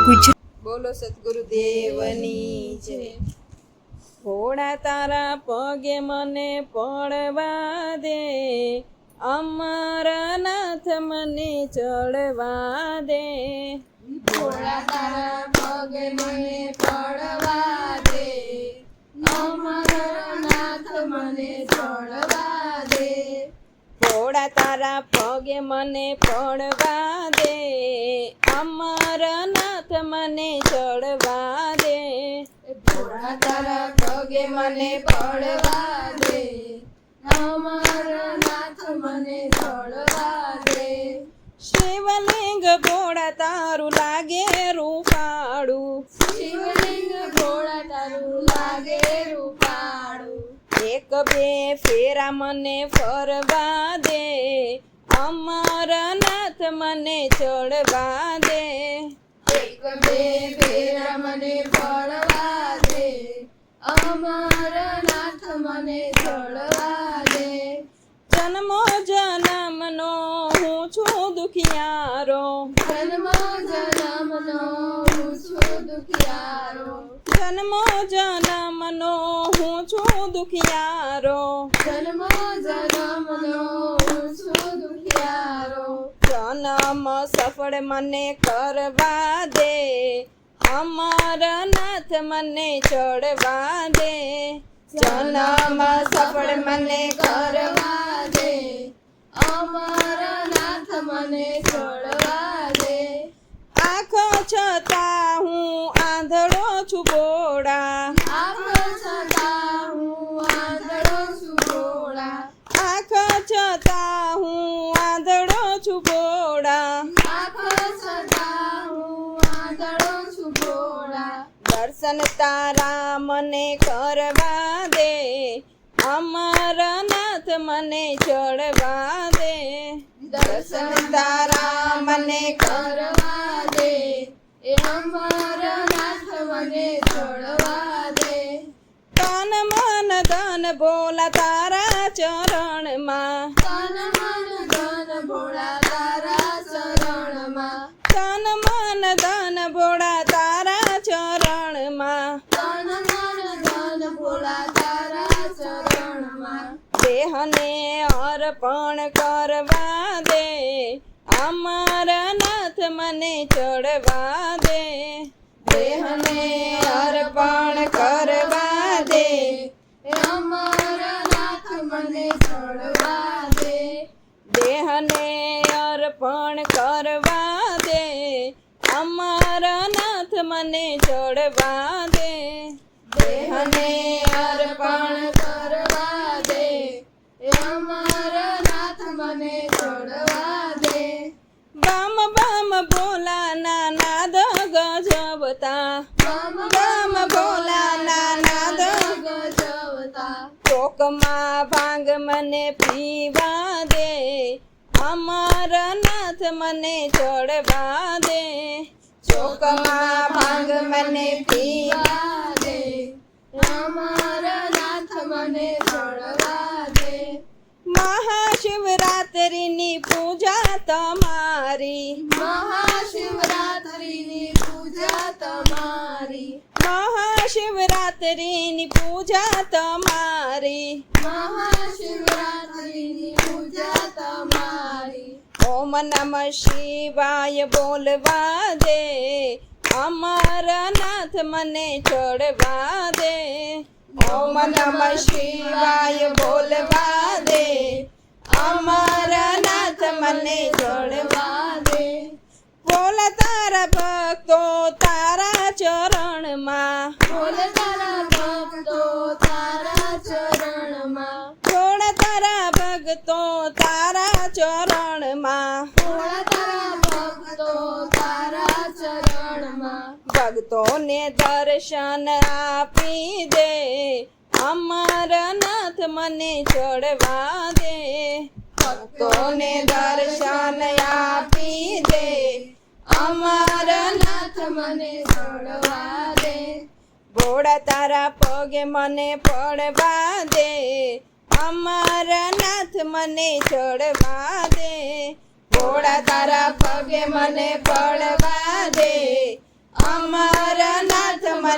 બોલો સદગુરુદેવની જય। ભોળા તારા પગે મને પડવા દે, અમરનાથ મને ચડવા દે। ભોળા તારા પગે મને પડવા દે, અમરનાથ મને ચડવા દે। ભોળા તારા પગે મને પડવા દે, અમરનાથ મને ચડવા દે। ભોળા તારા પગે મને પડવા દે, અમરનાથ મને ચડવા દે। શિવલિંગ ભોળા તારું લાગે રૂપાળું, શિવલિંગ ભોળા તારું લાગે રૂપાળું। એક બે ફેરા મને ફરવા દે, અમરનાથ મને ચડવા દે। એક બે ફેરા મને પડવા દે, અમરનાથ મને ચડવા દે। જન્મો જન્મનો હું છું દુખિયારો, જન્મો જન્મનો હું છું દુખિયારો, જન્મો જન્મનો હું છું દુખિયારો। જન્મો જન્મનો હું છું દુખિયારો। જન્મ સફળ મને કરવા દે, અમરનાથ મને ચડવા દે। જન્મ સફળ મને કરવા દે, અમરનાથ મને ચડવા દે। આંખો છતાં હું આંધળો છું ભોળા, આંખો છતાં હું આંધળો છું ભોળા, આંખો છતાં હું આંધળો છું ભોળા। આંખો છતાં હું આંધળો છું ભોળા। દર્શન તારા મને કરવા દે, અમરનાથ મને ચડવા દે। દર્શન તારા મને કરવા દે, એ અમરનાથ મને ચડવા દે। તન મન ધન ભોલા તારા ચરણમાં, તન મન ધન ભોળા તારા ચરણમાં, તન મન ધન ભોળા તારા ચરણમાં। તન મન ધન ભોળા તારા ચરણમાં। દેહને અર્પણ કરવા દે, અમરનાથ મને ચડવા દે। દેહને અર્પણ કરવા દે, એ અમરનાથ મને ચડવા દે। દેહને અર્પણ કરવા દે, અમરનાથ મને ચડવા દે। દેહને અર્પણ કરવા દે, એ અમરનાથ મને ચડવા દે। બમ બમ ભોલાના નાદ ગજવતા, બમ બમ ભોલાના નાદ ગજવતા, ચોકમાં ભાંગ મને પીવા દે, અમરનાથ મને ચડવા દે। ચોકમાં ભાંગ મને પીવા દે, અમરનાથ મને ચડવા દે। મહાશિવરાત્રિની પૂજા તમારી, મહાશિવરાત્રિની પૂજા તમારી, મહાશિવરાત્રિની પૂજા તમારી। મહાશિવરાત્રિની પૂજા તમારી। ઓમ નમઃ શિવાય બોલવા દે, અમરનાથ મને ચડવા દે। ઓમ નમઃ શિવાય બોલવા દે, અમરનાથ મને ચડવા દે। બોલા તારા ભક્તો તારા ચરણમાં, બોલ તારા ભક્તો તારા ચરણમાં, બોલા તારા ભક્તો તારા ચરણમાં। બોલ તારા ભક્તો તારા ચરણમાં। ભક્તોને દર્શન આપી દે, અમરનાથ મને ચડવા દે। ભક્તોને દર્શન આપી દે, અમરનાથ મને ચડવા દે। ભોળા તારા પગે મને પડવા દે, અમરનાથ મને ચડવા દે। ભોળા તારા પગે મને પડવા દે,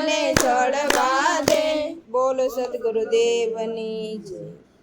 મને ચડવા દે. બોલો સદગુરુદેવની જય.